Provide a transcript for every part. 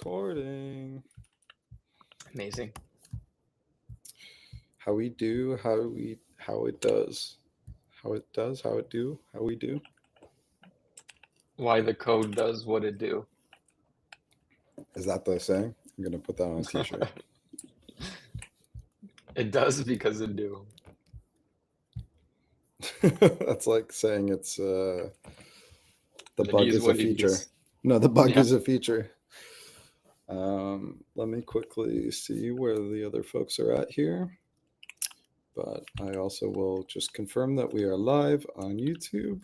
Recording. Amazing. How we do, how it does. How it does, how it do, how we do. Why the code does what it do. Is that the saying? I'm gonna put that on a t-shirt. It does because it do. That's like saying it's the It bug is is a what it feature. is. No, the bug Yeah. is a feature. Let me quickly see where the other folks are at here. But I also will just confirm that we are live on YouTube.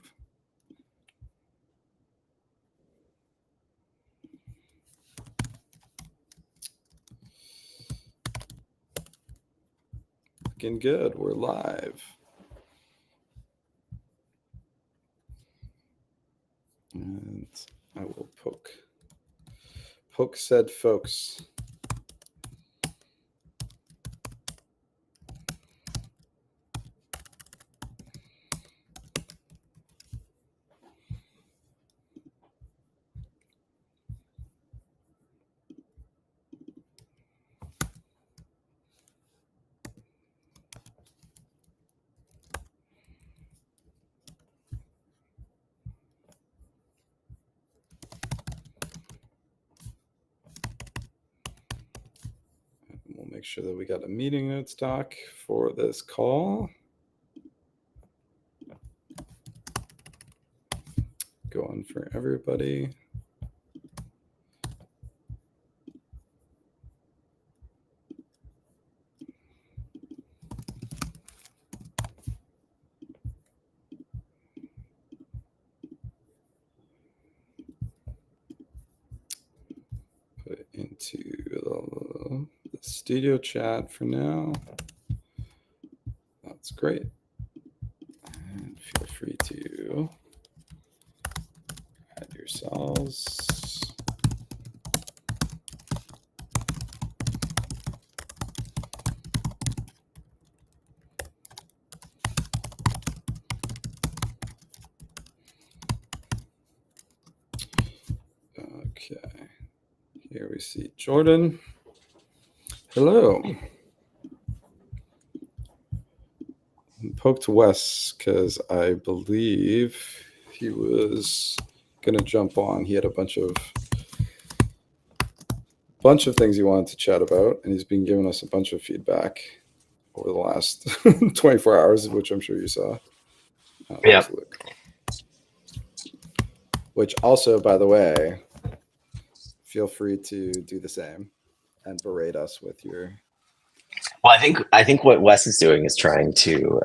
Looking good. We're live. And I will poke said folks. We'll make sure that we got a meeting notes doc for this call. Going for everybody. Put it into the studio chat for now. That's great. And feel free to add yourselves. Okay. Here we see Jordan. Hello. Poked Wes because I believe he was gonna jump on. He had a bunch of things he wanted to chat about, and he's been giving us a bunch of feedback over the last 24 hours, which I'm sure you saw. Yeah. Which also, by the way, feel free to do the same and berate us with your. Well, I think what Wes is doing is trying to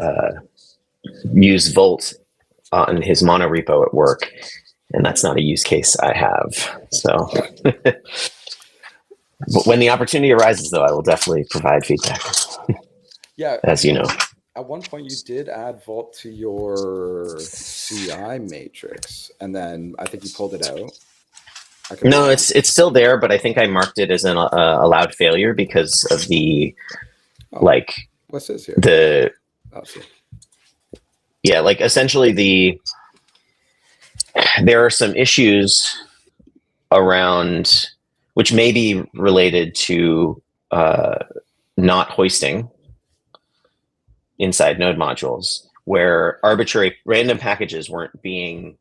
use Volt on his mono repo at work, and that's not a use case I have. So, but when the opportunity arises, though, I will definitely provide feedback. Yeah, as you know. At one point, you did add Volt to your CI matrix, and then I think you pulled it out. No, it's still there, but I think I marked it as an allowed failure because of the what's this here? Like essentially there are some issues around which may be related to not hoisting inside node modules, where arbitrary random packages weren't being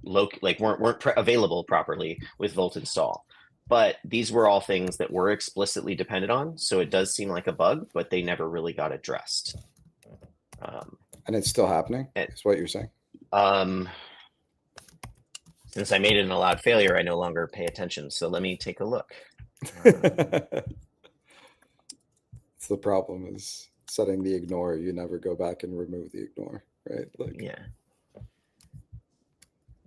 weren't available properly with Volt install. But these were all things that were explicitly depended on, so it does seem like a bug, but they never really got addressed. And it's still happening, is what you're saying? Since I made it an allowed failure, I no longer pay attention, so let me take a look. It's the problem is setting the ignore. You never go back and remove the ignore, right? Yeah.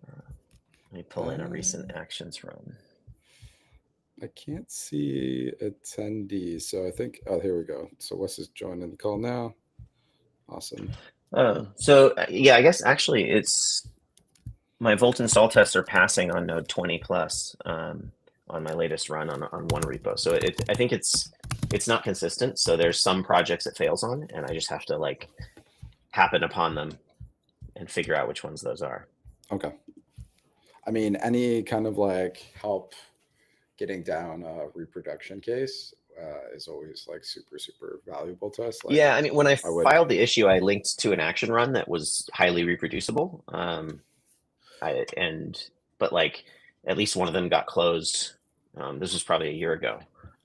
Let me pull in a recent actions run. I can't see attendee, so I think, here we go. So Wes is joining the call now. Awesome. So yeah, I guess actually it's my Volt install tests are passing on node 20 plus on my latest run on one repo. So I think it's not consistent. So there's some projects it fails on, and I just have to happen upon them and figure out which ones those are. Okay. I mean, any kind of help getting down a reproduction case is always like super, super valuable to us. Like, yeah, I mean, when I would, filed the issue, I linked to an action run that was highly reproducible. But like at least one of them got closed. This was probably a year ago.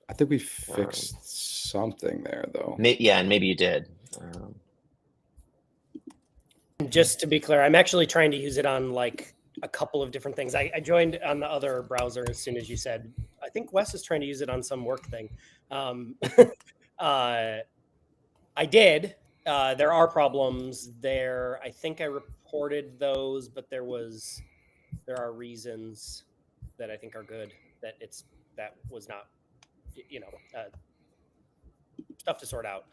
I think we fixed something there though. Yeah, and maybe you did. Just to be clear, I'm actually trying to use it on like a couple of different things. I joined on the other browser as soon as you said. I think Wes is trying to use it on some work thing. I did. There are problems there. I think I reported those, but there are reasons that I think are good that was not, stuff to sort out.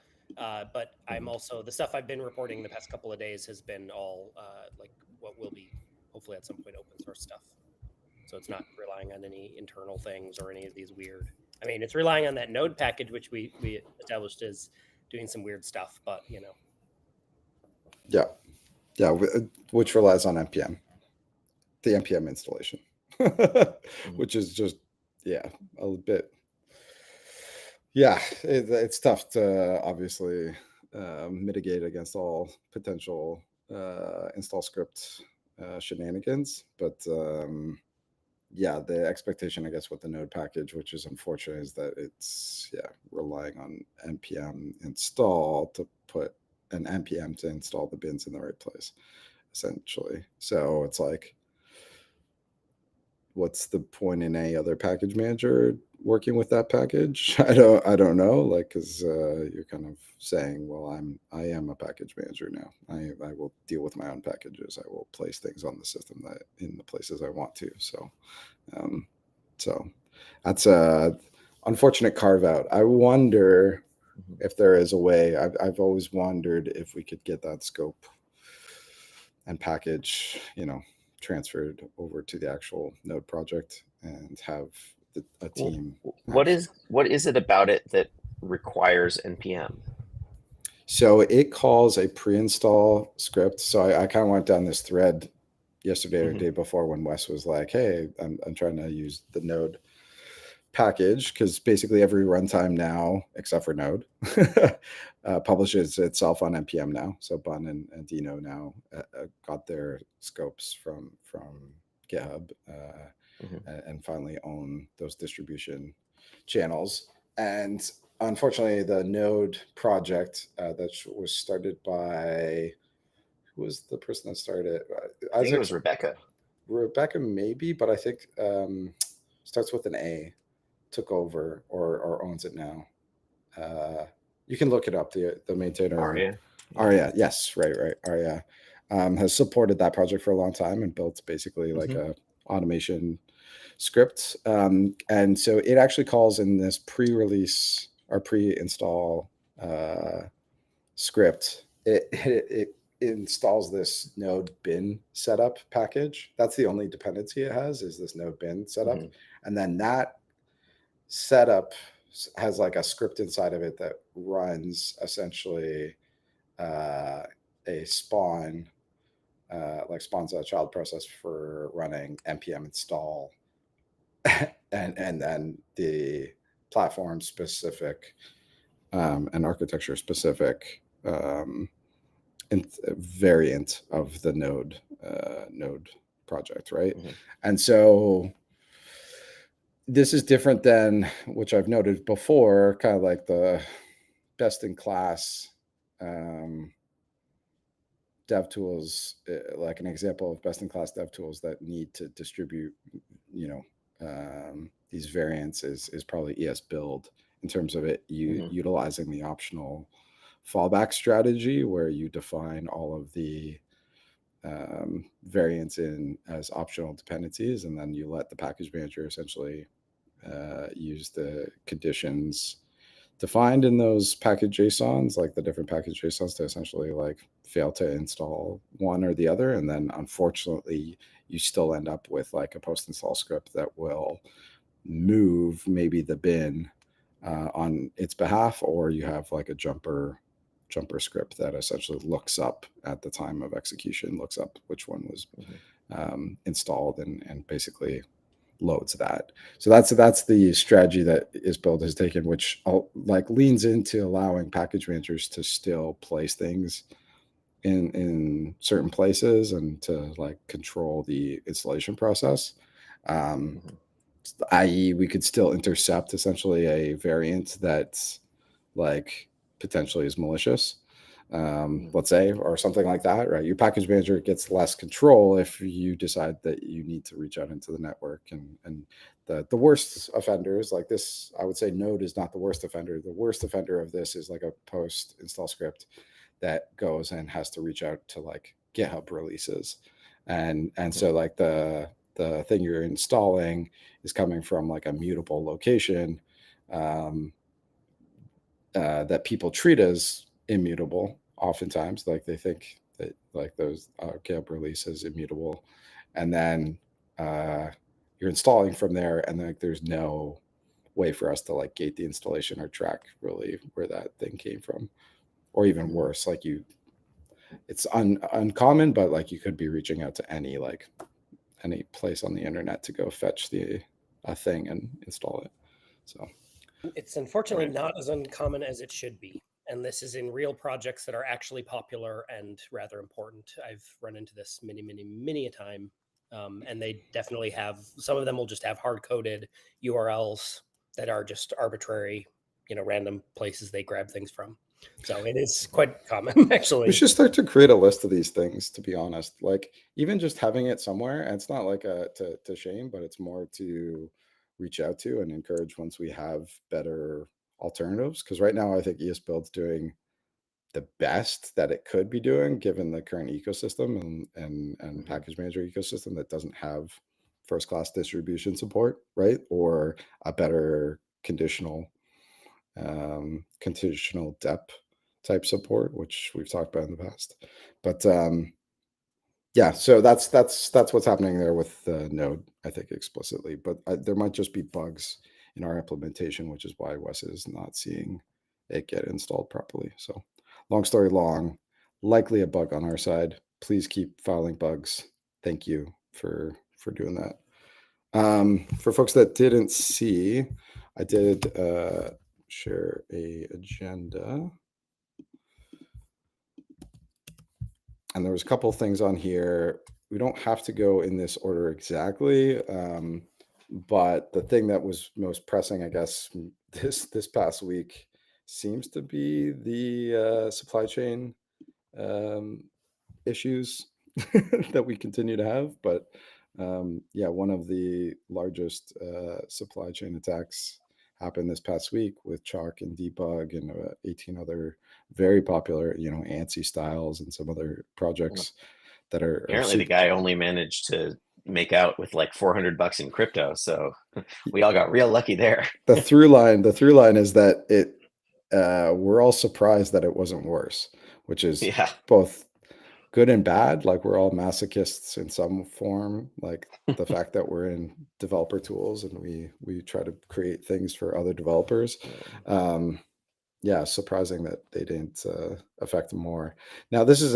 But I'm also, the stuff I've been reporting the past couple of days has been all like what will be hopefully at some point open source stuff. So it's not relying on any internal things or any of these weird. I mean, it's relying on that node package, which we established as doing some weird stuff, but Yeah, which relies on npm, the npm installation, which is just a bit. Yeah, it's tough to obviously mitigate against all potential install script shenanigans, but the expectation, I guess, with the node package, which is unfortunate, is that it's relying on npm install to put an npm to install the bins in the right place, essentially. So it's like, what's the point in any other package manager working with that package? I don't know, like, because you're kind of saying, well, I am a package manager now. I will deal with my own packages. I will place things on the system that in the places I want to. So that's a unfortunate carve out. I wonder if there is a way. I've always wondered if we could get that scope and package, transferred over to the actual node project and have a team. What is it about it that requires npm? So it calls a pre-install script. So I kind of went down this thread yesterday or the day before when Wes was like, hey, I'm trying to use the node package, because basically every runtime now, except for Node, publishes itself on npm now. So Bun and Dino now got their scopes from GitHub and finally own those distribution channels. And unfortunately, the Node project that was started by, who was the person that started it? I think it was Rebecca. Rebecca, maybe, but I think starts with an A. Took over or owns it now. You can look it up. The maintainer Arya, yes, right. Arya has supported that project for a long time and built basically like a automation script. And so it actually calls in this pre-release or pre-install script. It installs this node bin setup package. That's the only dependency it has, is this node bin setup, and then that setup has like a script inside of it that runs essentially a spawn, like spawns a child process for running npm install and then the platform specific and architecture specific variant of the node project, right? And so this is different than, which I've noted before, kind of like the best in class dev tools, like an example of best in class dev tools that need to distribute, these variants is probably ESBuild, in terms of it utilizing the optional fallback strategy where you define all of the variants in as optional dependencies, and then you let the package manager essentially use the conditions defined in those package JSONs, like the different package JSONs, to essentially like fail to install one or the other. And then unfortunately, you still end up with like a post install script that will move maybe the bin on its behalf, or you have like a jumper script that essentially looks up at the time of execution, looks up which one was installed and basically loads that. So that's the strategy that IsBuild has taken, which like leans into allowing package managers to still place things in certain places and to like control the installation process. I.e., we could still intercept essentially a variant that's like potentially is malicious, let's say, or something like that, right? Your package manager gets less control if you decide that you need to reach out into the network. And the worst offenders like this, I would say Node is not the worst offender. The worst offender of this is like a post install script that goes and has to reach out to like GitHub releases. And so like the thing you're installing is coming from like a mutable location that people treat as immutable oftentimes. Like they think that like those GitHub release is immutable. And then you're installing from there, and like there's no way for us to like gate the installation or track really where that thing came from. Or even worse, like it's uncommon, but like you could be reaching out to any place on the internet to go fetch a thing and install it. So it's unfortunately not as uncommon as it should be. And this is in real projects that are actually popular and rather important. I've run into this many a time. And they definitely have, some of them will just have hard-coded URLs that are just arbitrary, random places they grab things from. So it is quite common, actually. We should start to create a list of these things, to be honest. Like even just having it somewhere, and it's not like to shame, but it's more to reach out to and encourage once we have better alternatives. Because right now I think ESBuild's doing the best that it could be doing given the current ecosystem and package manager ecosystem that doesn't have first class distribution support, right? Or a better conditional depth type support, which we've talked about in the past. But yeah, so that's what's happening there with Node, I think explicitly. But there might just be bugs in our implementation, which is why Wes is not seeing it get installed properly. So long story long, likely a bug on our side. Please keep filing bugs. Thank you for doing that. For folks that didn't see, I did share a agenda. And there was a couple of things on here. We don't have to go in this order exactly, but the thing that was most pressing, I guess, this past week seems to be the supply chain issues that we continue to have. But yeah, one of the largest supply chain attacks happened this past week with Chalk and Debug and 18 other very popular, ANSI styles and some other projects that are apparently the guy only managed to make out with like $400 in crypto. So we all got real lucky there. The through line is that we're all surprised that it wasn't worse, which is both good and bad. Like we're all masochists in some form, like the fact that we're in developer tools and we try to create things for other developers. Yeah, surprising that they didn't affect them more. Now this is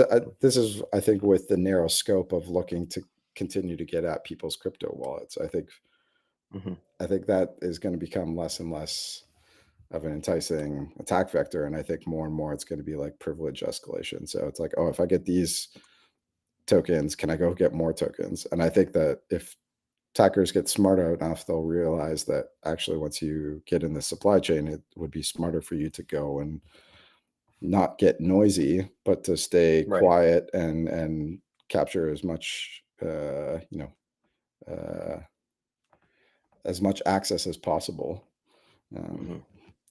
I think with the narrow scope of looking to continue to get at people's crypto wallets. I think that is going to become less and less of an enticing attack vector. And I think more and more it's going to be like privilege escalation. So it's like, oh, if I get these tokens, can I go get more tokens? And I think that if attackers get smarter enough, they'll realize that actually once you get in the supply chain, it would be smarter for you to go and not get noisy, but to stay quiet and capture as much, as much access as possible.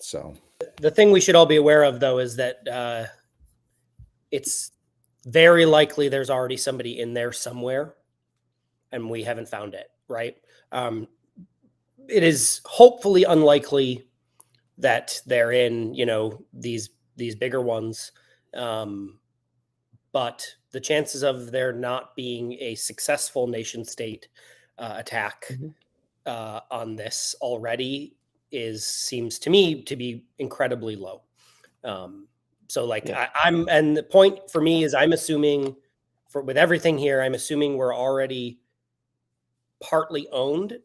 So the thing we should all be aware of, though, is that it's very likely there's already somebody in there somewhere, and we haven't found it. Right? It is hopefully unlikely that they're in, these bigger ones, but the chances of there not being a successful nation state attack on this already seems to me to be incredibly low. So like I'm, and the point for me is I'm assuming with everything here, I'm assuming we're already partly owned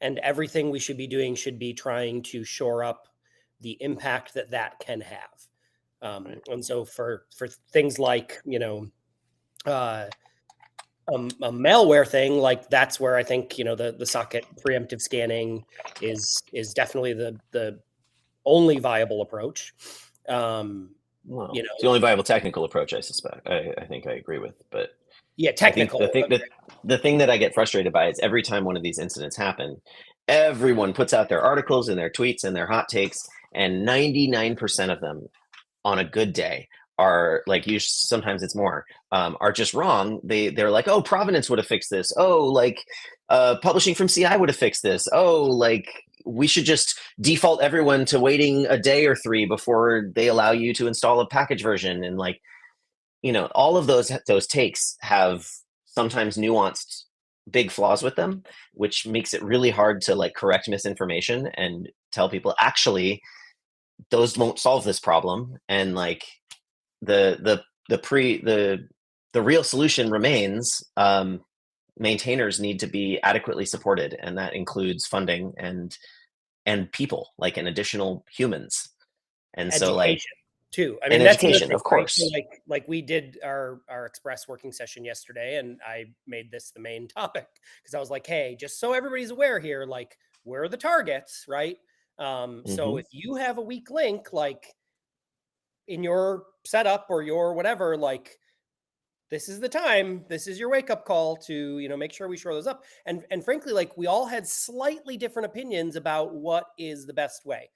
and everything we should be doing should be trying to shore up the impact that that can have. And so for things like, a malware thing, like that's where I think, the socket preemptive scanning is definitely the only viable approach. Well, You know, it's the only viable technical approach, I suspect. I think I agree with, but yeah, technical. I think the thing that I get frustrated by is every time one of these incidents happen, everyone puts out their articles and their tweets and their hot takes, and 99% of them on a good day are like, you sometimes it's more, are just wrong. They're like, oh, Provenance would have fixed this. Oh, like publishing from CI would have fixed this. Oh, like we should just default everyone to waiting a day or 3 before they allow you to install a package version. And like, all of those takes have sometimes nuanced big flaws with them, which makes it really hard to like correct misinformation and tell people actually those won't solve this problem. And like the real solution remains, maintainers need to be adequately supported, and that includes funding and people, like an additional humans. And education, so like too. I and mean, that's education, another thing, of course. right? So like we did our Express working session yesterday, and I made this the main topic because I was like, hey, just so everybody's aware here, like where are the targets, right? So if you have a weak link, like in your setup or your whatever, like this is the time, this is your wake up call to, make sure we shore those up. And frankly, like we all had slightly different opinions about what is the best way.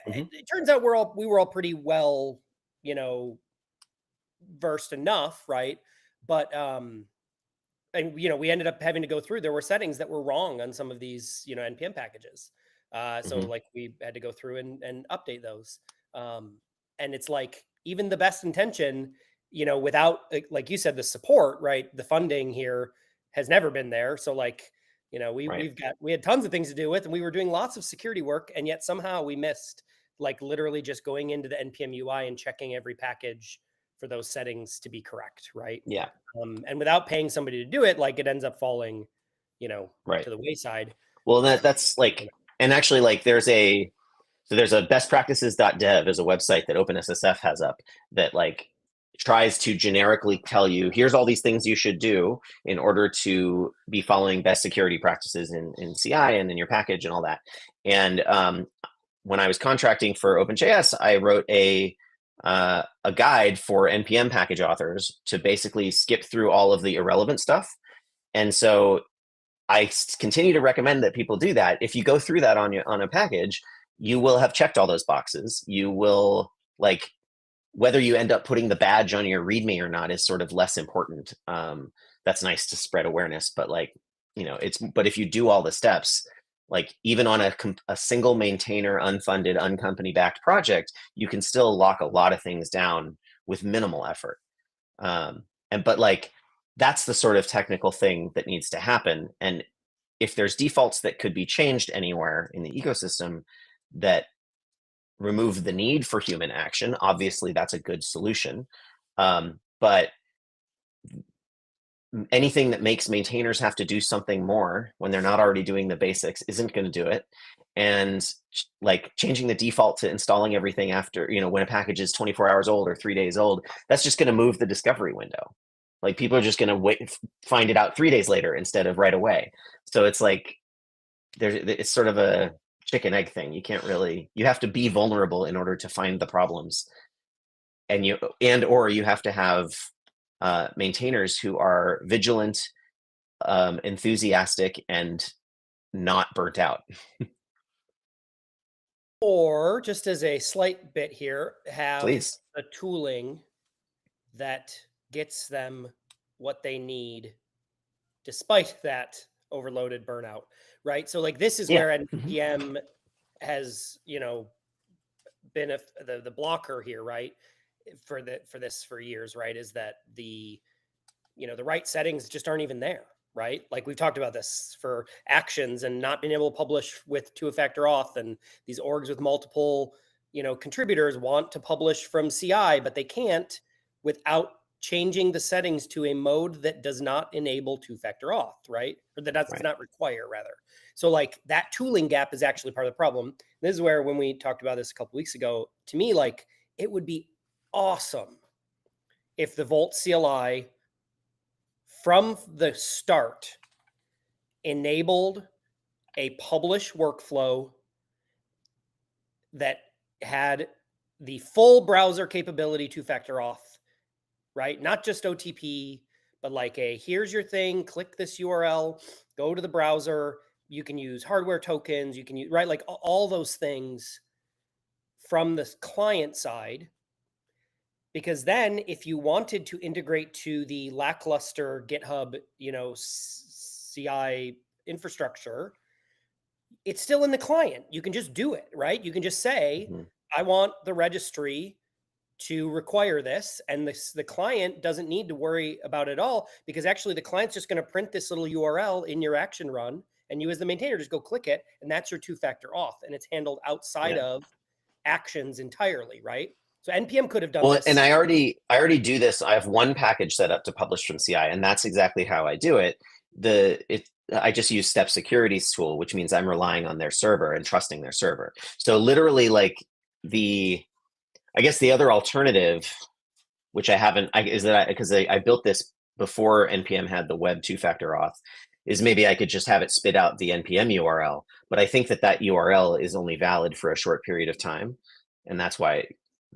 It turns out we were all pretty well, versed enough, right? But and we ended up having to go through, there were settings that were wrong on some of these, npm packages. So like we had to go through and update those. And it's like even the best intention, without, like you said, the support, right? The funding here has never been there. So like, we had tons of things to do with, and we were doing lots of security work, and yet somehow we missed like literally just going into the npm UI and checking every package for those settings to be correct, right? Yeah. And without paying somebody to do it, like it ends up falling, Right to the wayside. Well, that's like, and actually like there's a bestpractices.dev is a website that OpenSSF has up that like tries to generically tell you, here's all these things you should do in order to be following best security practices in CI and in your package and all that. And when I was contracting for OpenJS, I wrote a guide for NPM package authors to basically skip through all of the irrelevant stuff. And so I continue to recommend that people do that. If you go through that on a package, you will have checked all those boxes. You will, like, whether you end up putting the badge on your README or not is sort of less important. That's nice to spread awareness, but like, but if you do all the steps, like even on a single maintainer, unfunded, uncompany backed project, you can still lock a lot of things down with minimal effort. But like, that's the sort of technical thing that needs to happen. And if there's defaults that could be changed anywhere in the ecosystem that remove the need for human action, obviously that's a good solution. But anything that makes maintainers have to do something more when they're not already doing the basics isn't going to do it. And like changing the default to installing everything after, when a package is 24 hours old or 3 days old, that's just going to move the discovery window. Like people are just going to find it out 3 days later instead of right away. So it's like it's sort of a chicken egg thing. You have to be vulnerable in order to find the problems, or you have to have maintainers who are vigilant, enthusiastic, and not burnt out. Or just as a slight bit here, have Please. a tooling that gets them what they need despite that overloaded burnout, right? So like this is where NPM has, been the blocker here, right? For this for years, right? Is that the right settings just aren't even there, right? Like we've talked about this for actions and not being able to publish with 2-factor auth, and these orgs with multiple, contributors want to publish from CI, but they can't without changing the settings to a mode that does not enable two-factor auth, right? Or that does not require, rather. So like that tooling gap is actually part of the problem. This is where, when we talked about this a couple weeks ago, to me, like it would be awesome if the Vault CLI from the start enabled a publish workflow that had the full browser capability two-factor auth, right? Not just OTP, but like here's your thing, click this URL, go to the browser, you can use hardware tokens, you can use, right? Like all those things from the client side. Because then if you wanted to integrate to the lackluster GitHub, CI infrastructure, it's still in the client. You can just do it, right? You can just say, I want the registry to require this, and the client doesn't need to worry about it all, because actually the client's just going to print this little URL in your action run, and you as the maintainer just go click it, and that's your two-factor auth, and it's handled outside of actions entirely, right? So NPM could have done this. And I already do this. I have one package set up to publish from CI, and that's exactly how I do it. I just use Step Security's tool, which means I'm relying on their server and trusting their server. So literally, like I guess the other alternative, which I haven't, is that because I built this before NPM had the web two-factor auth, is maybe I could just have it spit out the NPM URL. But I think that URL is only valid for a short period of time, and that's why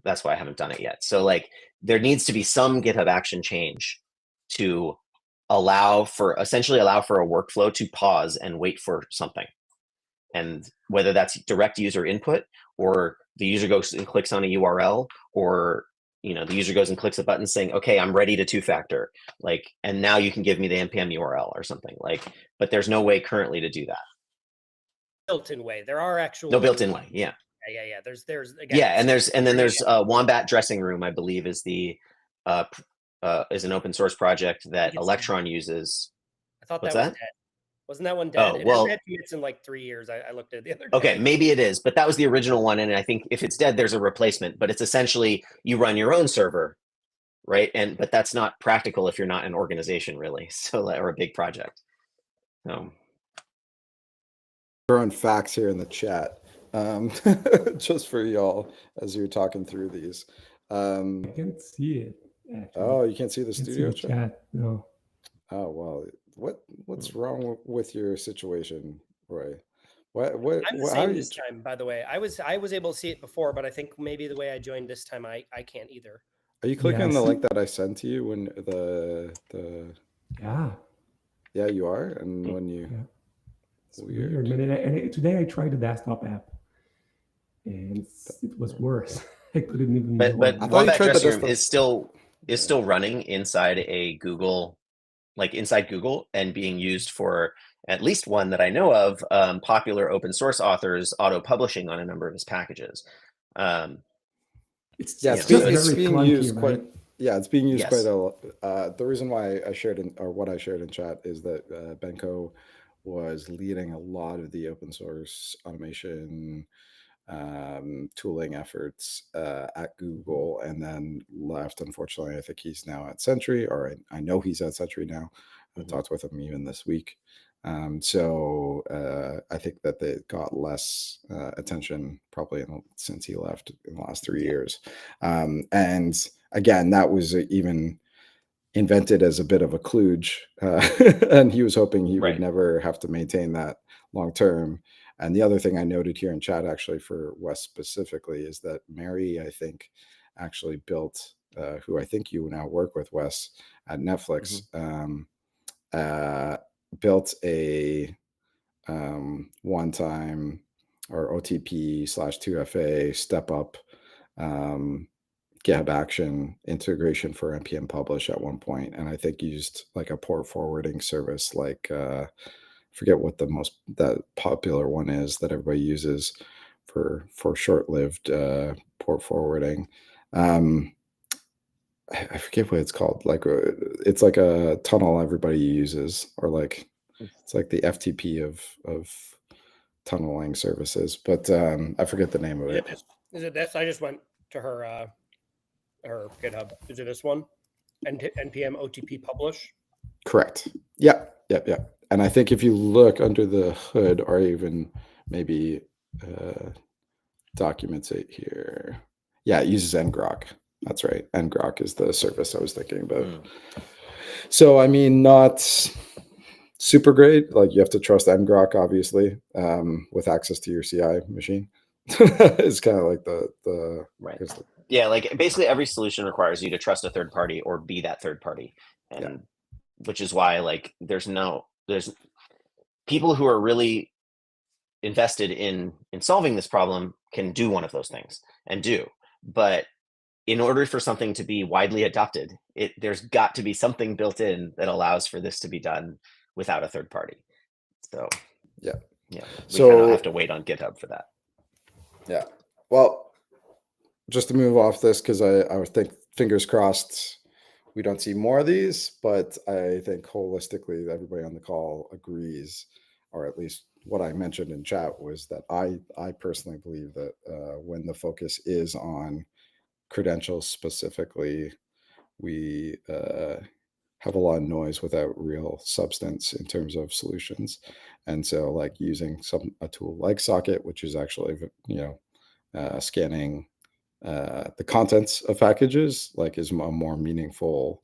I haven't done it yet. So like there needs to be some GitHub action change to essentially allow for a workflow to pause and wait for something. And whether that's direct user input, or the user goes and clicks on a URL, or the user goes and clicks a button saying, okay, I'm ready to two-factor, like, and now you can give me the NPM URL or something, like, but there's no way currently to do that. Built-in way. There are actual no built-in way. Yeah. Yeah. There's again, and then there's Wombat Dressing Room, I believe, is is an open source project that Electron uses. I thought What's that was that? dead. Wasn't that one dead? Oh, well, it hasn't had commits in like 3 years. I looked at it the other day. Okay, maybe it is, but that was the original one, and I think if it's dead, there's a replacement. But it's essentially you run your own server, right? But that's not practical if you're not an organization, really, or a big project. Throwing facts here in the chat, just for y'all as you're talking through these. I can't see it. Actually. Oh, you can't see the studio chat? No. Oh well, what's wrong with your situation, Roy? What I'm the same this time, by the way. I was able to see it before, but I think maybe the way I joined this time, I can't either. Are you clicking on the link that I sent to you when Yeah, you are, and when you it's weird. And today I tried the desktop app, and it was worse. I couldn't even. But Wombat Dressing Room is still running inside a Google. Like inside Google, and being used for at least one that I know of, popular open source authors auto-publishing on a number of his packages. It's being used quite. Right? Yeah, it's being used quite a lot. The reason why I shared what I shared in chat is that Benko was leading a lot of the open source automation tooling efforts at Google, and then left. Unfortunately, I think he's now at Sentry, or I know he's at Sentry now. I talked with him even this week. So I think that they got less attention probably since he left in the last 3 years. And again, that was even invented as a bit of a kludge, and he was hoping he would never have to maintain that long term. And the other thing I noted here in chat, actually for Wes specifically, is that Mary, I think, actually built, who I think you now work with, Wes, at Netflix, built a one-time or OTP/2FA step up GitHub Action integration for NPM Publish at one point, and I think used like a port forwarding service, like forget what that popular one is that everybody uses for short-lived port forwarding. I forget what it's called. Like it's like a tunnel everybody uses, or like it's like the FTP of tunneling services, but I forget the name of it. Is it this? I just went to her GitHub. Is it this one? npm OTP publish. Correct. Yeah. And I think if you look under the hood, or even maybe documents it here. Yeah, it uses ngrok. That's right. ngrok is the service I was thinking about. So, I mean, not super great. Like, you have to trust ngrok, obviously, with access to your CI machine. It's kind of like the right. here's the- Yeah, like basically every solution requires you to trust a third party or be that third party, and which is why like there's people who are really invested in solving this problem can do one of those things and do, but in order for something to be widely adopted, there's got to be something built in that allows for this to be done without a third party. So we kind of have to wait on GitHub for that. Yeah. Well, just to move off this, because I would think, fingers crossed, we don't see more of these, but I think holistically everybody on the call agrees, or at least what I mentioned in chat was that I personally believe that when the focus is on credentials specifically, we have a lot of noise without real substance in terms of solutions. And so like using a tool like Socket, which is actually, scanning the contents of packages, like, is a more meaningful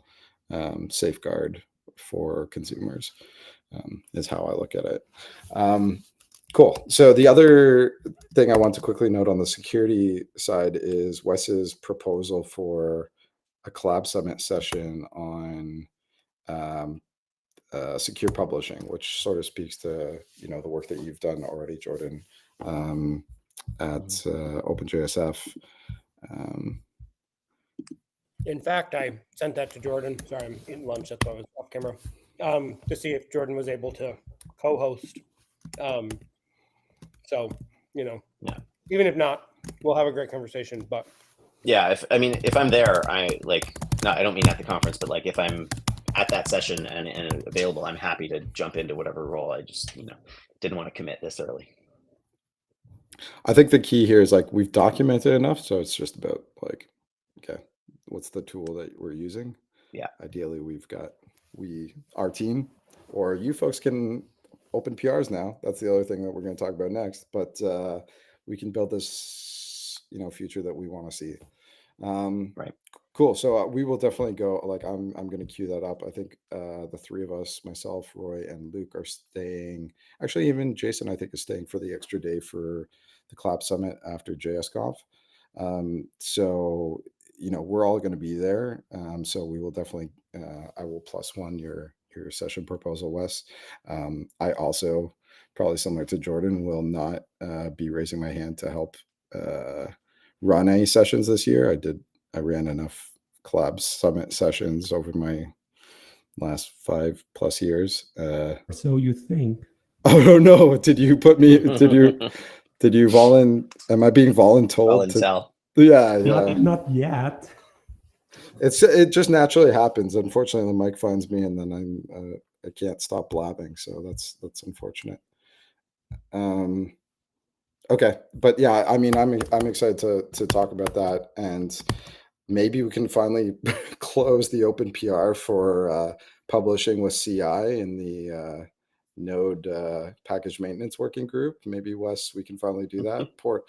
safeguard for consumers, is how I look at it. Cool. So the other thing I want to quickly note on the security side is Wes's proposal for a collab summit session on secure publishing, which sort of speaks to the work that you've done already, Jordan, at OpenJSF. In fact, I sent that to Jordan. Sorry, I'm eating lunch. That's why I was off camera. To see if Jordan was able to co-host. So, even if not, we'll have a great conversation. But yeah, if I'm there, I don't mean at the conference, but like if I'm at that session and available, I'm happy to jump into whatever role. I just didn't want to commit this early. I think the key here is like we've documented enough, so it's just about like, okay, what's the tool that we're using? Yeah. Ideally, our team, or you folks can open PRs now. That's the other thing that we're going to talk about next. But we can build this, future that we want to see. Right. Cool. So we will definitely go. Like, I'm going to queue that up. I think the three of us, myself, Roy, and Luke, are staying. Actually, even Jason, I think, is staying for the extra day for the Collab Summit after JSConf. So we're all going to be there. So we will definitely. I will +1 your session proposal, Wes. I also, probably similar to Jordan, will not be raising my hand to help run any sessions this year. I ran enough Collab Summit sessions over my last 5+ years. So you think? Oh no! Did you put me? Did you Am I being voluntold? Yeah. Not yet. It just naturally happens. Unfortunately, the mic finds me, and then I can't stop blabbing. So that's unfortunate. Okay, but yeah, I mean, I'm excited to talk about that, and maybe we can finally close the open PR for publishing with CI in the Node package maintenance working group. Maybe, Wes, we can finally do that. Poor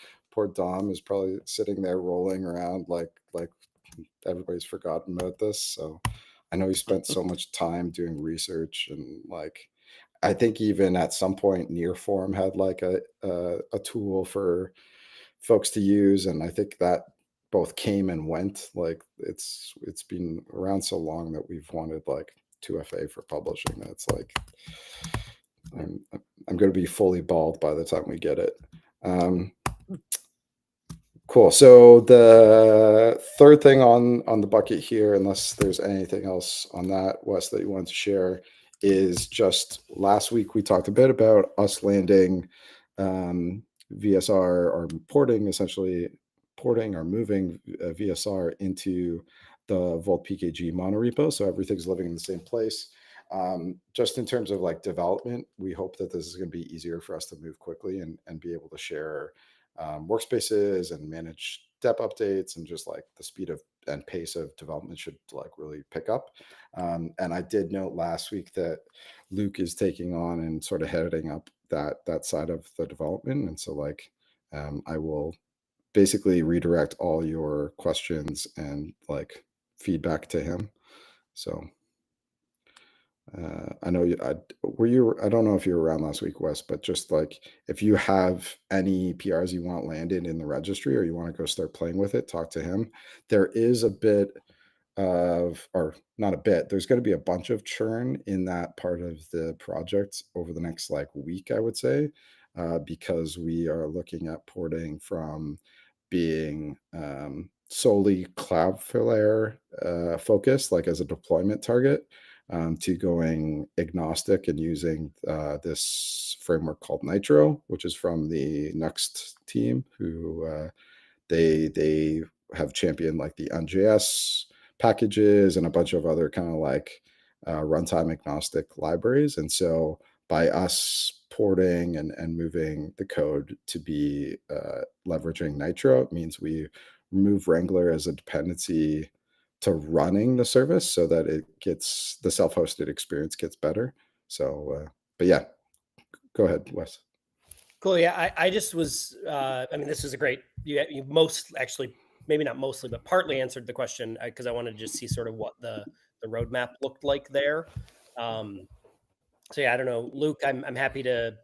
Dom is probably sitting there rolling around like everybody's forgotten about this. So I know he spent so much time doing research, and like I think even at some point Nearform had like a tool for folks to use, and I think that both came and went. Like it's been around so long that we've wanted like 2FA for publishing. That's like I'm going to be fully bald by the time we get it. Cool. So the third thing on the bucket here, unless there's anything else on that, Wes, that you want to share, is just last week we talked a bit about us landing VSR, or essentially porting or moving VSR into the Vault PKG monorepo. So everything's living in the same place. Just in terms of like development, we hope that this is going to be easier for us to move quickly and be able to share workspaces and manage dep updates, and just like the speed of and pace of development should like really pick up. And I did note last week that Luke is taking on and sort of heading up that side of the development. And so like I will basically redirect all your questions and like feedback to him. So I know you, I don't know if you were around last week, Wes, but just like if you have any PRs you want landed in the registry or you want to go start playing with it, talk to him. There is a bit of, or not a bit, there's going to be a bunch of churn in that part of the project over the next like week, I would say, because we are looking at porting from being solely Cloudflare focused, like as a deployment target, to going agnostic and using this framework called Nitro, which is from the Next team, who they have championed like the NJS packages and a bunch of other kind of like runtime agnostic libraries. And so by us porting and moving the code to be leveraging Nitro, it means we remove Wrangler as a dependency to running the service so that it gets, the self-hosted experience gets better. So, but yeah, go ahead, Wes. Cool. Yeah, I just was. I mean, this is a great. You most actually, maybe not mostly, but partly answered the question because I wanted to just see sort of what the roadmap looked like there. So yeah, I don't know, Luke. I'm happy to,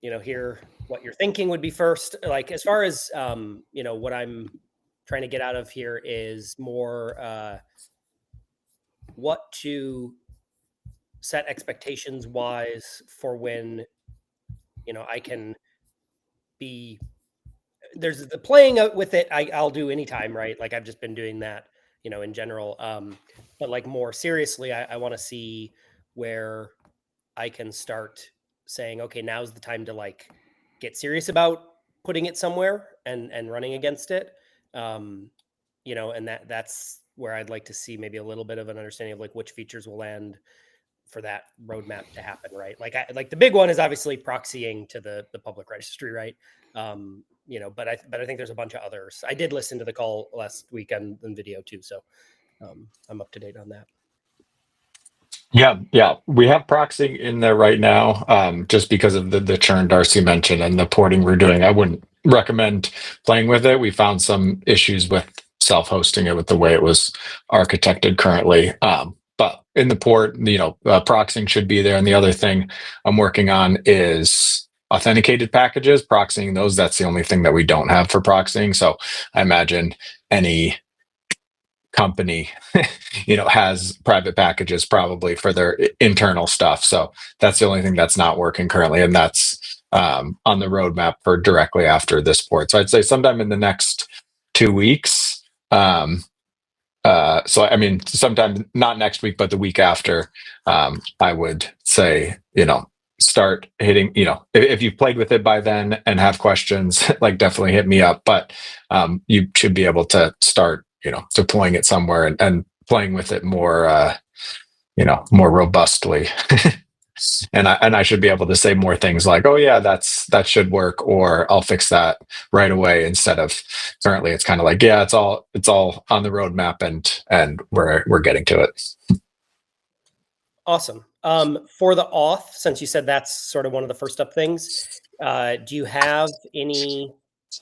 hear what you're thinking would be first. Like as far as what I'm trying to get out of here is more what to set expectations wise for when I can be, there's the playing with it I'll do anytime, right? Like I've just been doing that in general, but like more seriously I want to see where I can start saying, okay, now's the time to like get serious about putting it somewhere and running against it. And that's where I'd like to see maybe a little bit of an understanding of like which features will land for that roadmap to happen, right? Like the big one is obviously proxying to the public registry, right? But I think there's a bunch of others. I did listen to the call last week on video too, so I'm up to date on that. Yeah, we have proxy in there right now, just because of the churn Darcy mentioned and the porting we're doing. I wouldn't recommend playing with it. We found some issues with self-hosting it with the way it was architected currently. But in the port, proxying should be there. And the other thing I'm working on is authenticated packages, proxying those. That's the only thing that we don't have for proxying. So I imagine any company has private packages probably for their internal stuff. So that's the only thing that's not working currently, and that's on the roadmap for directly after this port. So I'd say sometime in the next 2 weeks. So I mean, sometime not next week, but the week after, I would say, start hitting, if you've played with it by then and have questions, like definitely hit me up. But you should be able to start, deploying it somewhere and playing with it more, more robustly. And I should be able to say more things like, oh yeah, that should work, or I'll fix that right away, instead of currently it's kind of like, yeah, it's all on the roadmap and we're getting to it. Awesome. For the auth, since you said that's sort of one of the first up things, do you have any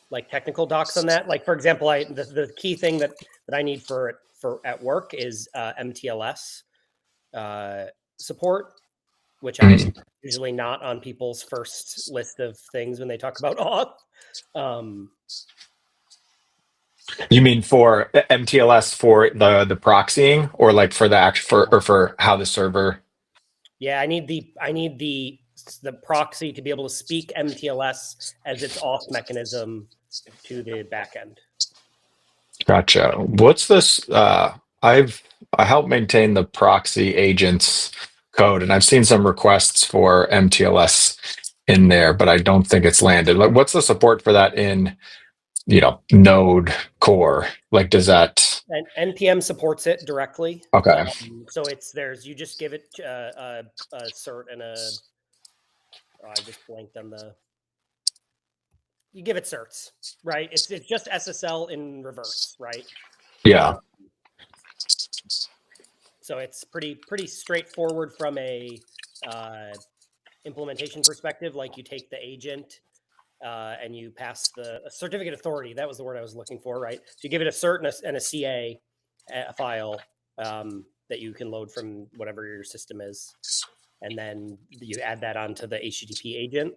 like technical docs on that? Like for example, the key thing that I need for at work is MTLS support, which I usually not on people's first list of things when they talk about auth. You mean for MTLS for the proxying, or like for the for how the server? Yeah, I need the proxy to be able to speak MTLS as its auth mechanism to the backend. Gotcha. What's this? I help maintain the proxy agents code, and I've seen some requests for MTLS in there, but I don't think it's landed. Like, what's the support for that in, Node Core? Like, does that? And NPM supports it directly. Okay. So you just give it a cert and I just blanked on you give it certs, right? It's just SSL in reverse, right? Yeah. So it's pretty straightforward from a implementation perspective. Like you take the agent and you pass a certificate of authority. That was the word I was looking for, right? So you give it a cert and a CA file that you can load from whatever your system is. And then you add that onto the HTTP agent.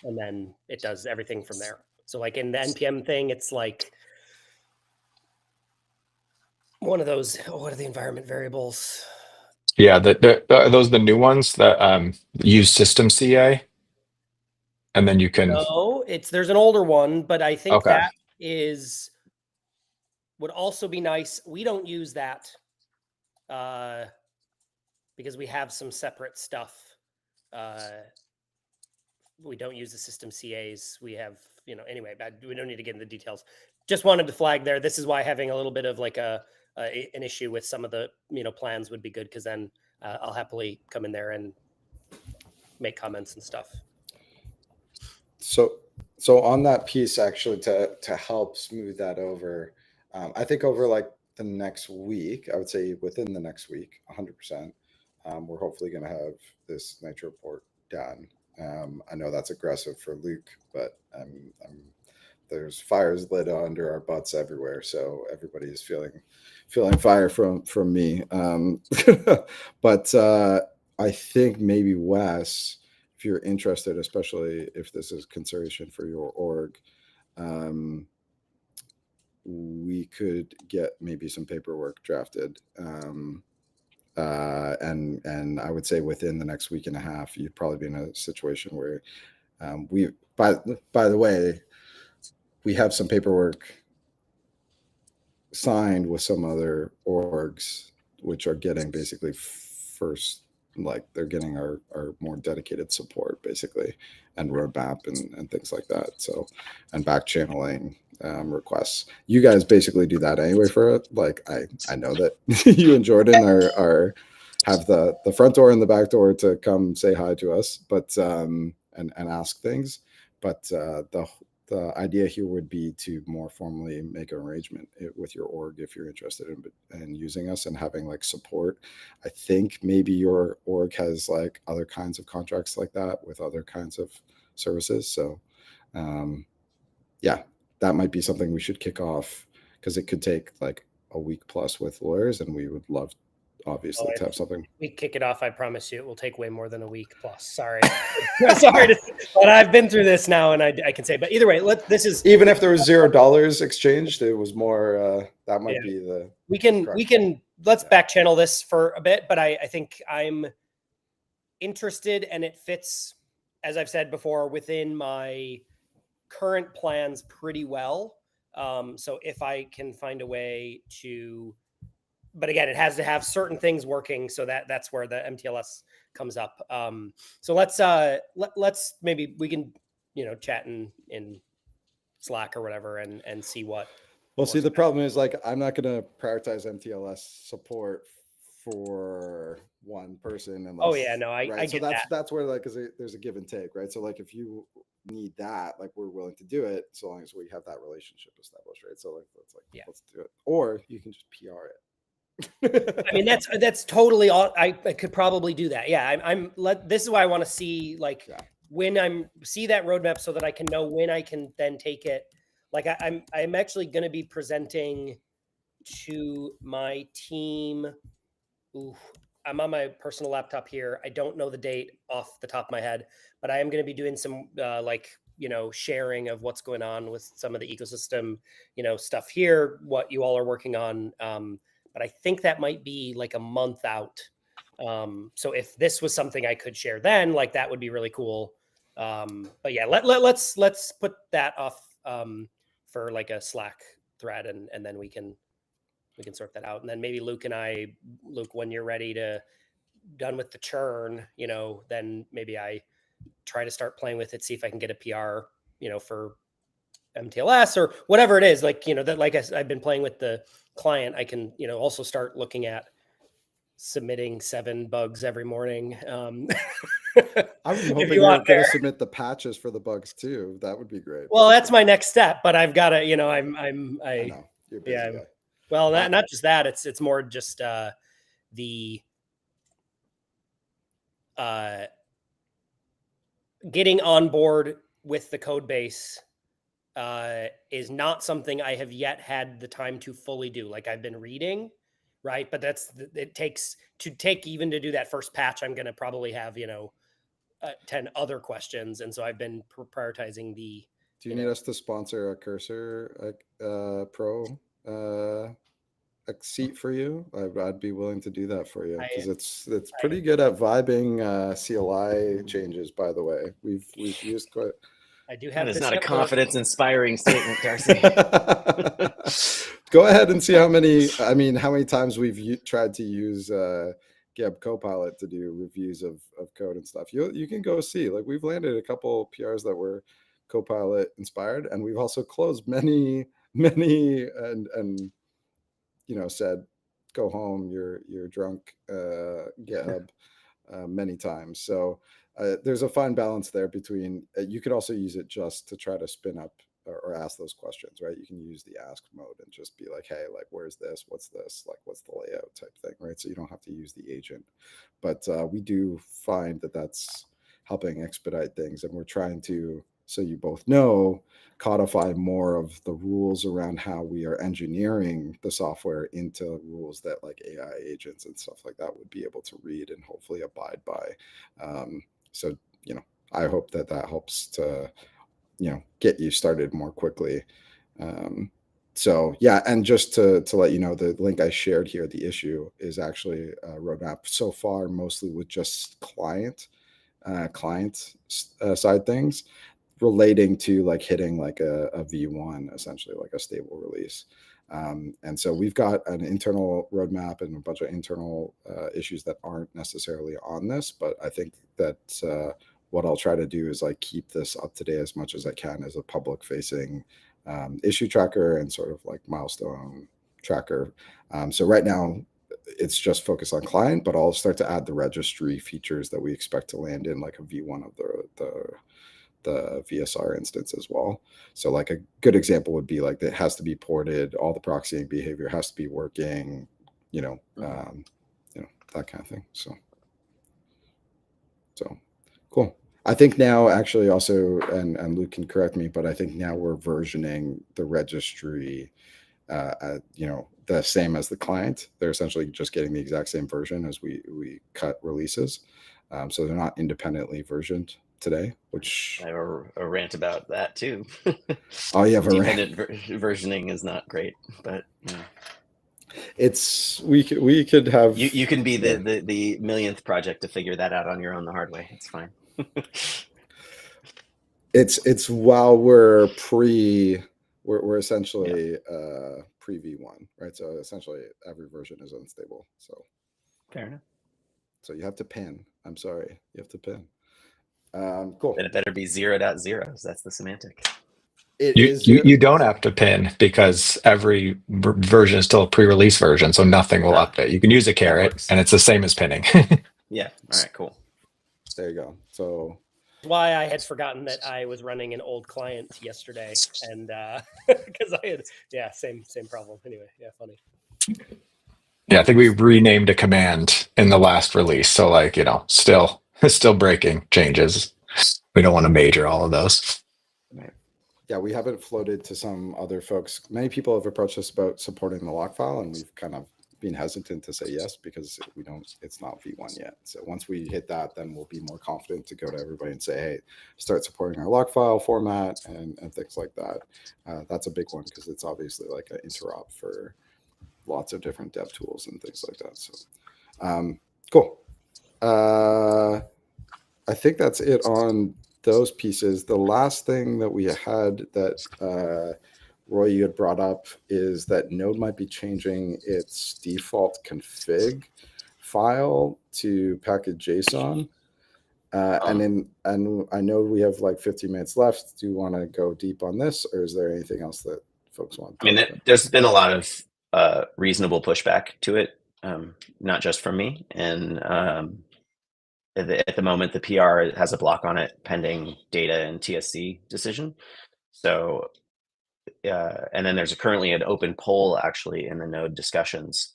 And then it does everything from there. So like in the NPM thing, it's like one of those, what are the environment variables? Yeah, are those the new ones that use system CA? And then you can. No, there's an older one, but I think Okay. that would also be nice. We don't use that because we have some separate stuff. We don't use the system CAs. We have, anyway, we don't need to get into the details. Just wanted to flag there. This is why having a little bit of like an issue with some of the, plans would be good, because then I'll happily come in there and make comments and stuff. So on that piece, actually, to help smooth that over, I think over like the next week, I would say within the next week, 100%, we're hopefully going to have this Nitro report done. I know that's aggressive for Luke, but there's fires lit under our butts everywhere, so everybody is feeling fire from me. But I think maybe Wes, if you're interested, especially if this is consideration for your org, we could get maybe some paperwork drafted. And I would say within the next week and a half, you'd probably be in a situation where by the way, we have some paperwork signed with some other orgs, which are getting basically first, like they're getting our more dedicated support basically, and roadmap and things like that. So, and back channeling requests. You guys basically do that anyway for it. Like I know that you and Jordan are have the front door and the back door to come say hi to us, but and ask things. But the idea here would be to more formally make an arrangement with your org if you're interested in using us and having like support. I think maybe your org has like other kinds of contracts like that with other kinds of services. So yeah, that might be something we should kick off, because it could take like a week plus with lawyers, and we would love obviously to have something. We kick it off. I promise you, it will take way more than a week plus. Sorry, but I've been through this now, and I can say. But either way, this is even if there was $0 exchanged, it was more. That might be the. We can let's back channel this for a bit, but I think I'm interested, and it fits, as I've said before, within my current plans pretty well. So if I can find a way to. But again, it has to have certain things working, so that's where the MTLS comes up. So let's maybe we can chat in Slack or whatever and see what. Well, see, the problem is like I'm not going to prioritize MTLS support for one person. Unless, I get that. That's where like there's a give and take, right? So like if you need that, like we're willing to do it so long as we have that relationship established, right? So like let's do it, or you can just PR it. I mean, that's totally all. I could probably do that. Yeah, this is why I want to see like when see that roadmap so that I can know when I can then take it. Like I'm actually going to be presenting to my team. Ooh, I'm on my personal laptop here. I don't know the date off the top of my head, but I am going to be doing some sharing of what's going on with some of the ecosystem, stuff here, what you all are working on. But I think that might be like a month out. So if this was something I could share then, like that would be really cool. But yeah, let's put that off for like a Slack thread, and then we can sort that out. And then maybe Luke, when you're ready to done with the churn, then maybe I try to start playing with it, see if I can get a PR, for MTLS or whatever it is. Like, that like I've been playing with the client, I can, also start looking at submitting 7 bugs every morning. I'm hoping you're going to submit the patches for the bugs too. That would be great. Well, that's my next step, but I've got to, I know. You're a busy Yeah. guy. Well, not just that. It's more just the getting on board with the code base is not something I have yet had the time to fully do. Like I've been reading, right? But it takes even to do that first patch. I'm going to probably have 10 other questions, and so I've been prioritizing the. Do you need us to sponsor a Cursor Pro a seat for you? I'd be willing to do that for you because it's pretty good at vibing CLI changes. By the way, we've used quite. I do have. That is not a confidence-inspiring statement, Darcy. Go ahead and see how many times we've tried to use Geb Copilot to do reviews of code and stuff. You can go see. Like we've landed a couple PRs that were Copilot inspired, and we've also closed many and said, go home, you're drunk, GitHub many times. So there's a fine balance there between, you could also use it just to try to spin up or ask those questions, right? You can use the ask mode and just be like, hey, like, where's this? What's this? Like, what's the layout type thing, right? So you don't have to use the agent. But we do find that that's helping expedite things. And we're trying to, so you both know, codify more of the rules around how we are engineering the software into rules that like AI agents and stuff like that would be able to read and hopefully abide by. So, I hope that helps to, get you started more quickly. So yeah, and just to let you know, the link I shared here, the issue is actually a roadmap so far, mostly with just client side things relating to like hitting like a V1, essentially like a stable release. And so we've got an internal roadmap and a bunch of internal issues that aren't necessarily on this, but I think that what I'll try to do is like keep this up to date as much as I can as a public facing issue tracker and sort of like milestone tracker. So right now it's just focused on client, but I'll start to add the registry features that we expect to land in like a V1 of the VSR instance as well. So like a good example would be like it has to be ported, all the proxying behavior has to be working, that kind of thing. So cool. I think now actually also, and Luke can correct me, but I think now we're versioning the registry, the same as the client. They're essentially just getting the exact same version as we cut releases. So they're not independently versioned today, which I have a rant about that too. Oh, you have a Independent versioning is not great, but it's we could have you can be the millionth project to figure that out on your own the hard way. It's fine. It's while we're essentially pre V1, right? So essentially every version is unstable. So fair enough. So you have to pin. I'm sorry, you have to pin. Cool. Then it better be 0.0s. That's the semantic. You don't have to pin because every version is still a pre-release version, so nothing will update. You can use a caret, and it's the same as pinning. Yeah. All right. Cool. There you go. So why I had forgotten that I was running an old client yesterday, and because I had same problem. Anyway, funny. Yeah, I think we renamed a command in the last release, so like still breaking changes. We don't want to major all of those. Right. Yeah, we haven't floated to some other folks. Many people have approached us about supporting the lock file, and we've kind of been hesitant to say yes because it's not V1 yet. So once we hit that, then we'll be more confident to go to everybody and say, hey, start supporting our lock file format and things like that. That's a big one because it's obviously like an interop for lots of different dev tools and things like that. So cool. I think that's it on those pieces. The last thing that we had that Roy, you had brought up is that Node might be changing its default config file to package JSON. And I know we have like 15 minutes left. Do you want to go deep on this, or is there anything else that folks want? I mean, there's been a lot of reasonable pushback to it, not just from me. And at the moment, the PR has a block on it pending data and TSC decision. So and then there's currently an open poll actually in the node discussions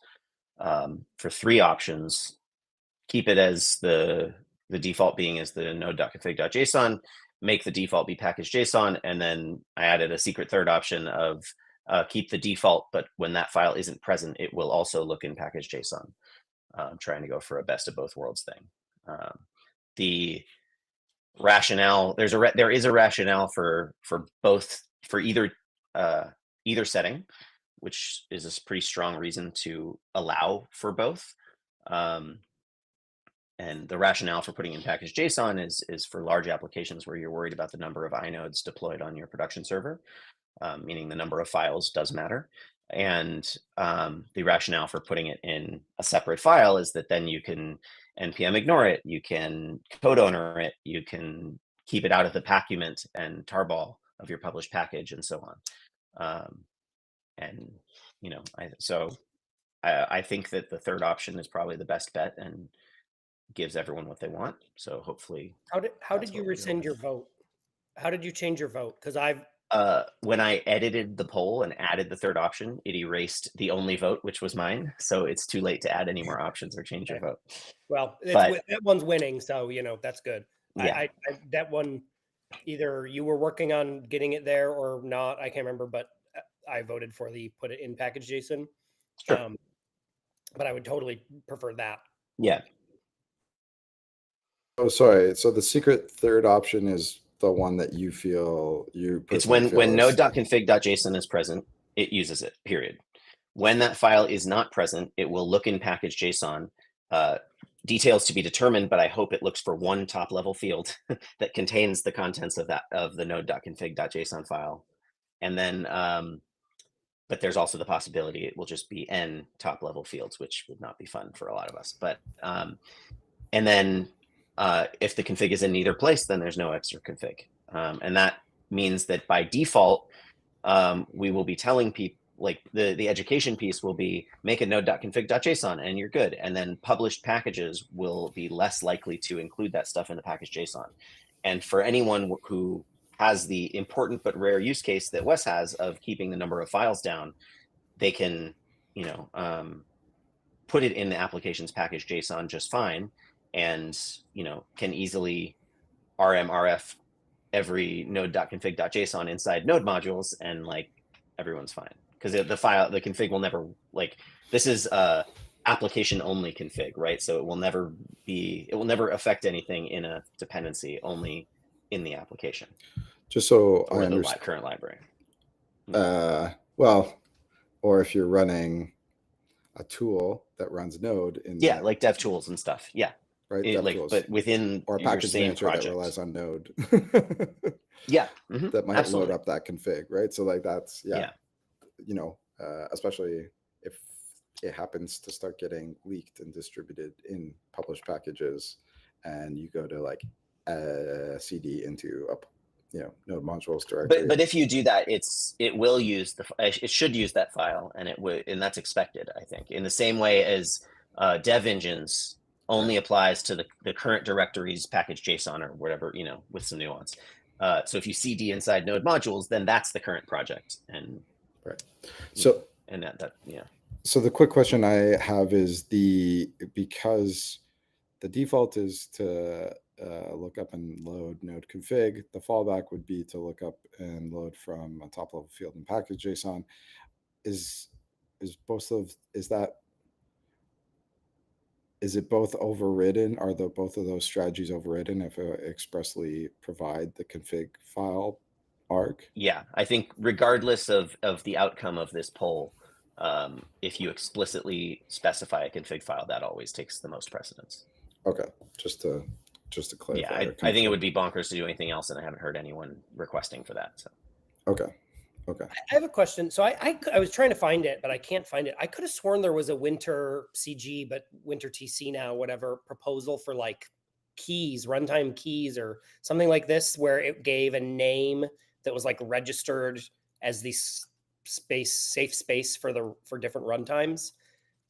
for 3 options. Keep it as the default being as the node.config.json, make the default be package.json, and then I added a secret third option of keep the default, but when that file isn't present, it will also look in package.json. I'm trying to go for a best of both worlds thing. The rationale, there is a rationale for both, for either setting, which is a pretty strong reason to allow for both. And the rationale for putting in package JSON is for large applications where you're worried about the number of inodes deployed on your production server, meaning the number of files does matter. And the rationale for putting it in a separate file is that then you can npm ignore it, you can code owner it, you can keep it out of the pacument and tarball of your published package, and so on. And I think that the third option is probably the best bet and gives everyone what they want. So hopefully, how did you rescind your vote? How did you change your vote? Because when I edited the poll and added the third option, it erased the only vote, which was mine. So it's too late to add any more options or change your vote. Well, that one's winning, so that's good. Yeah. I that one, either you were working on getting it there or not, I can't remember, but I voted for the put it in package JSON. Sure. But I would totally prefer that. Yeah. Oh, sorry. So the secret third option is the one that you feel it's when node.config.json is present, it uses it, period. When that file is not present, it will look in package JSON, details to be determined, but I hope it looks for one top level field that contains the contents of the node.config.json file. And then, but there's also the possibility it will just be n top level fields, which would not be fun for a lot of us. But, and then if the config is in neither place, then there's no extra config. And that means that by default, we will be telling people, like the education piece will be make a node.config.json and you're good. And then published packages will be less likely to include that stuff in the package JSON. And for anyone who has the important but rare use case that Wes has of keeping the number of files down, they can, put it in the application's package JSON just fine, and can easily RF every node.config.json inside node modules, and like everyone's fine, because the config will never, like, this is application only config, right? So it will never affect anything in a dependency, only in the application. Just so or I the understand. current library. Well, or if you're running a tool that runs Node in like dev tools and stuff. Yeah. Right. Tools. But within or a package manager project that relies on Node. Yeah. That might load up that config, right? So like that's especially if it happens to start getting leaked and distributed in published packages, and you go to like cd into a node modules directory. But if you do that, it should use that file, and and that's expected, I think, in the same way as dev engines only applies to the current directory's package JSON or whatever, with some nuance. So if you cd inside node modules, then that's the current project, and right. So and that. So the quick question I have is because the default is to look up and load node config, the fallback would be to look up and load from a top level field in package JSON. Is it both overridden? Are both of those strategies overridden if it expressly provide the config file arc? Yeah, I think regardless of the outcome of this poll, if you explicitly specify a config file, that always takes the most precedence. Okay, just to clarify. Yeah, I think it would be bonkers to do anything else, and I haven't heard anyone requesting for that. So. Okay. I have a question. So I was trying to find it, but I can't find it. I could have sworn there was a Winter CG, but Winter TC now, whatever, proposal for like keys, runtime keys or something like this, where it gave a name that was like registered as the safe space for different runtimes.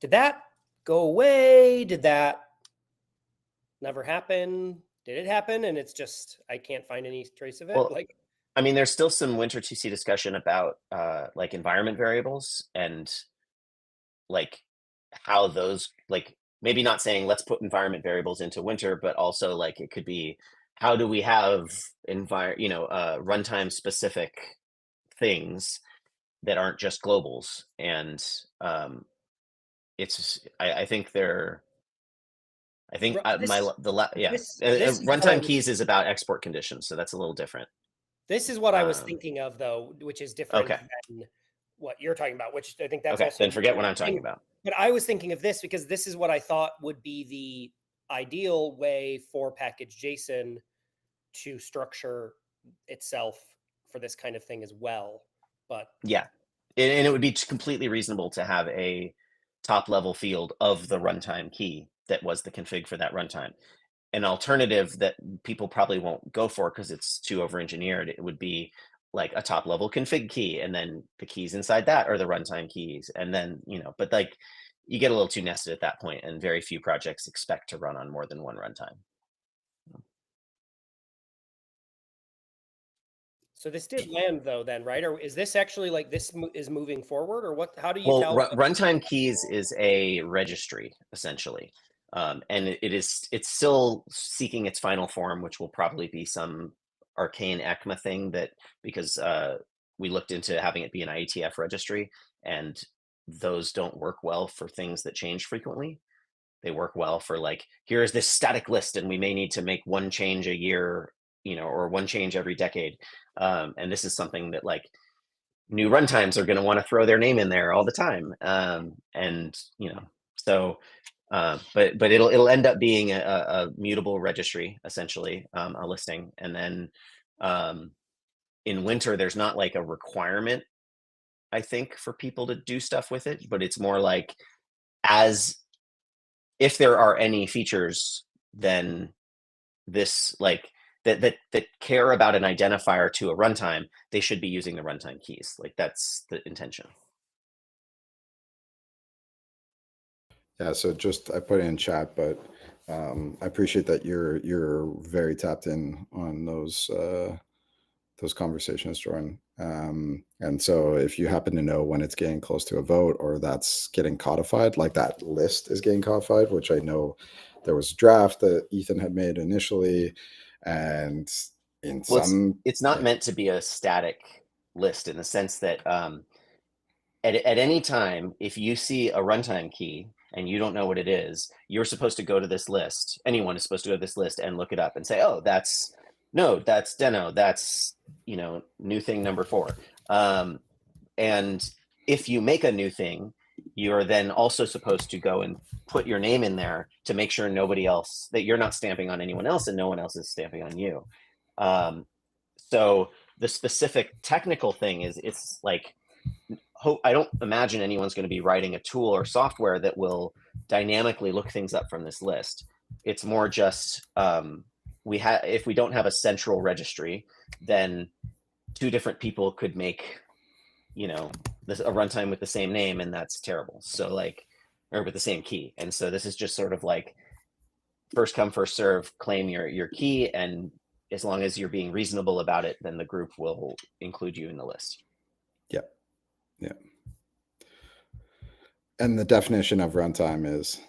Did that go away? Did that never happen? Did it happen? And it's just, I can't find any trace of it. Well, I mean, there's still some Winter2C discussion about like environment variables and like how those, like maybe not saying let's put environment variables into Winter, but also like it could be how do we have runtime specific things that aren't just globals. And I think they're I think This is what runtime keys is about export conditions, so that's a little different. This is what I was thinking of, though, which is different Okay. than what you're talking about, which I think that's Okay, also. then forget what I'm talking about. But I was thinking of this because this is what I thought would be the ideal way for package JSON to structure itself for this kind of thing as well. But yeah, and it would be completely reasonable to have a top level field of the runtime key that was the config for that runtime. An alternative that people probably won't go for because it's too over engineered, it would be like a top level config key, and then the keys inside that are the runtime keys. And then, but like you get a little too nested at that point, and very few projects expect to run on more than one runtime. So this did land though, then, right? Or is this actually like this is moving forward, or what? How do you tell? Runtime keys is a registry essentially, and it's still seeking its final form, which will probably be some arcane ECMA thing because we looked into having it be an IETF registry, and those don't work well for things that change frequently. They work well for like, here's this static list, and we may need to make one change a year, or one change every decade. And this is something that like new runtimes are going to want to throw their name in there all the time. But it'll end up being a mutable registry, essentially, a listing. And then in Winter, there's not like a requirement, I think, for people to do stuff with it, but it's more like if there are any features, then this like that care about an identifier to a runtime, they should be using the runtime keys. Like that's the intention. Yeah, so I put it in chat, but I appreciate that you're very tapped in on those conversations, Jordan. And so if you happen to know when it's getting close to a vote or that's getting codified, like that list is getting codified, which I know there was a draft that Ethan had made initially, and it's not meant to be a static list in the sense that at any time, if you see a runtime key and you don't know what it is, you're supposed to go to this list. Anyone is supposed to go to this list and look it up and say, oh, that's Node, that's Deno, that's new thing number 4. And if you make a new thing, you're then also supposed to go and put your name in there to make sure that you're not stamping on anyone else and no one else is stamping on you. So the specific technical thing is, it's like, I don't imagine anyone's going to be writing a tool or software that will dynamically look things up from this list. It's more just if we don't have a central registry, then 2 different people could make a runtime with the same name, and that's terrible. So or with the same key. And so this is just sort of like first come first serve, claim your key, and as long as you're being reasonable about it, then the group will include you in the list. Yeah. And the definition of runtime is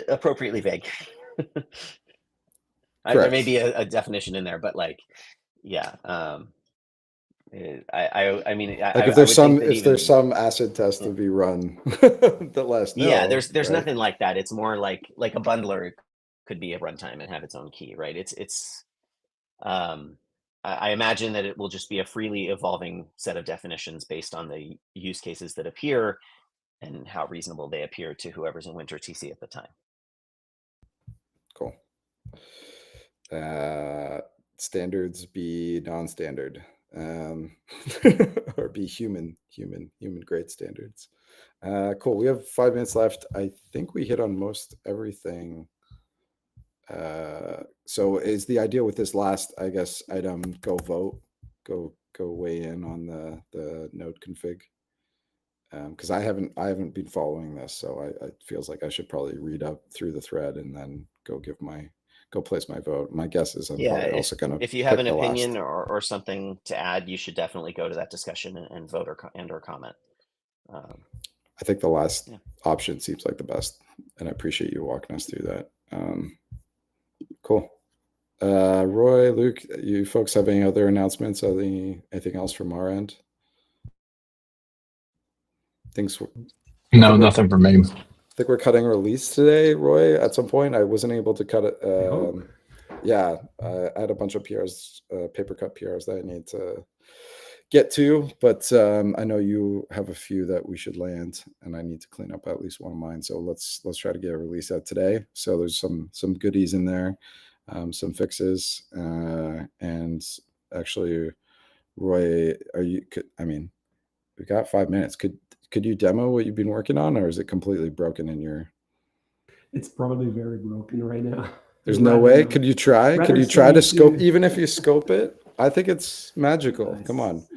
appropriately vague. There may be a definition in there, but I mean, if there's some acid test to be run, the last there's nothing like that. It's more like a bundler could be a runtime and have its own key, right? It's I imagine that it will just be a freely evolving set of definitions based on the use cases that appear and how reasonable they appear to whoever's in Winter2C at the time. Cool. Standards be non-standard, or be human grade standards. Cool. We have 5 minutes left. I think we hit on most everything. So is the idea with this last, I guess, item, go vote, go weigh in on the node config? Because I haven't been following this, so it feels like I should probably read up through the thread and then go give my go place my vote. My guess is I'm Yeah, probably also going to. if you have an opinion or something to add, you should definitely go to that discussion and vote or comment. I think the last option seems like the best, and I appreciate you walking us through that. Cool. Roy, Luke, you folks have any other announcements? Anything else from our end? No, nothing from me. I think we're cutting release today, Roy. At some point, I wasn't able to cut it. Yeah, I had a bunch of PRs, paper cut PRs that I need to get to, but I know you have a few that we should land, and I need to clean up at least one of mine. So let's try to get a release out today. So there's some goodies in there, some fixes, and actually, Roy, we got 5 minutes. Could you demo what you've been working on, or is it completely broken in your? It's probably very broken right now. There's no way. Could you try? Could you try to scope, even if you scope it? I think it's magical. Come on.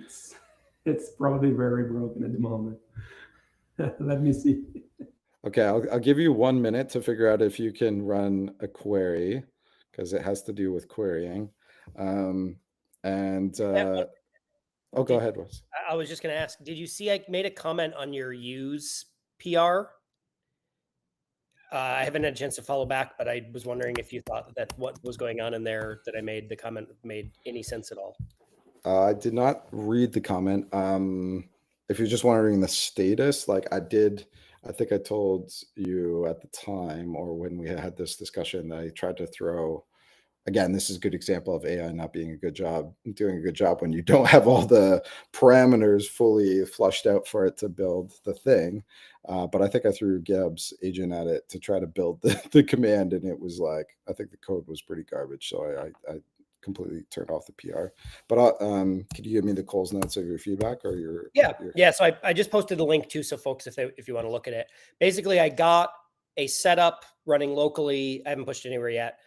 It's probably very broken at the moment. Let me see. Okay, I'll give you 1 minute to figure out if you can run a query, because it has to do with querying. Go ahead, Wes. I was just going to ask, did you see I made a comment on your use PR? I haven't had a chance to follow back, but I was wondering if you thought that what was going on in there that I made the comment made any sense at all. I did not read the comment. If you're just wondering the status, like I think I told you at the time, or when we had this discussion, that I tried to throw. Again, this is a good example of AI not doing a good job when you don't have all the parameters fully flushed out for it to build the thing. But I think I threw Gab's agent at it to try to build the command, and it was like, I think the code was pretty garbage. So I completely turned off the PR. But could you give me the Coles notes of your feedback or your? Yeah. So I just posted the link too, so folks, if you want to look at it, basically I got a setup running locally. I haven't pushed anywhere yet.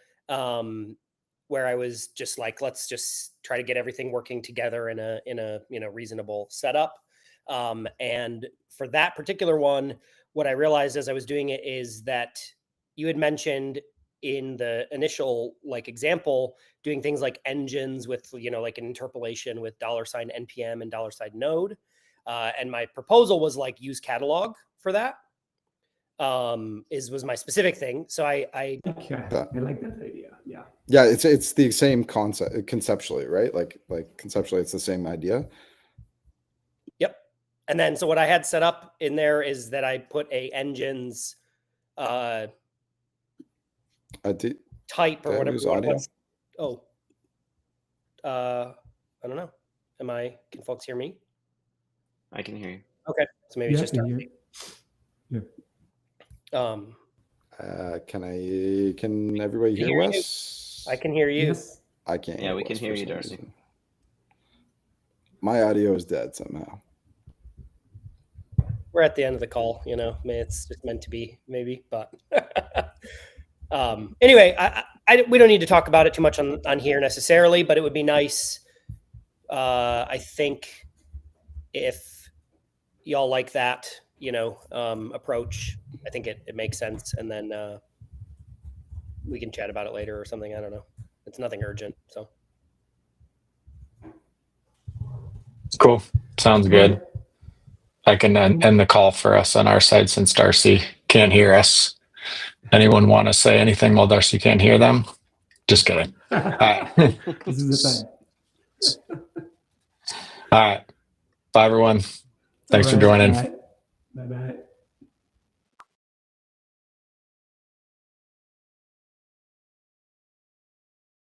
Where I was just like, let's just try to get everything working together in a reasonable setup. And for that particular one, what I realized as I was doing it is that you had mentioned in the initial example, doing things like engines with, like an interpolation with $NPM and $node. And my proposal was use catalog for that. Was my specific thing. So I like that idea. Yeah, it's the same concept conceptually, right? Like conceptually, it's the same idea. Yep. And then so what I had set up in there is that I put a engines type or whatever. Oh, I don't know. Can folks hear me? I can hear you. Okay, so maybe it's just me. Yeah. Can everybody hear us? I can hear you. Yes. I can't. Yeah, we can hear you, Darcy. Reason. My audio is dead somehow. We're at the end of the call, it's just meant to be, maybe, but anyway, we don't need to talk about it too much on here necessarily, but it would be nice. I think if y'all like that, approach, I think it makes sense. And then we can chat about it later or something. I don't know. It's nothing urgent. So cool. Sounds good. I can end the call for us on our side since Darcy can't hear us. Anyone want to say anything while Darcy can't hear them? Just kidding. All right. This is the time. All right. Bye, everyone. Thanks for joining. Bye-bye.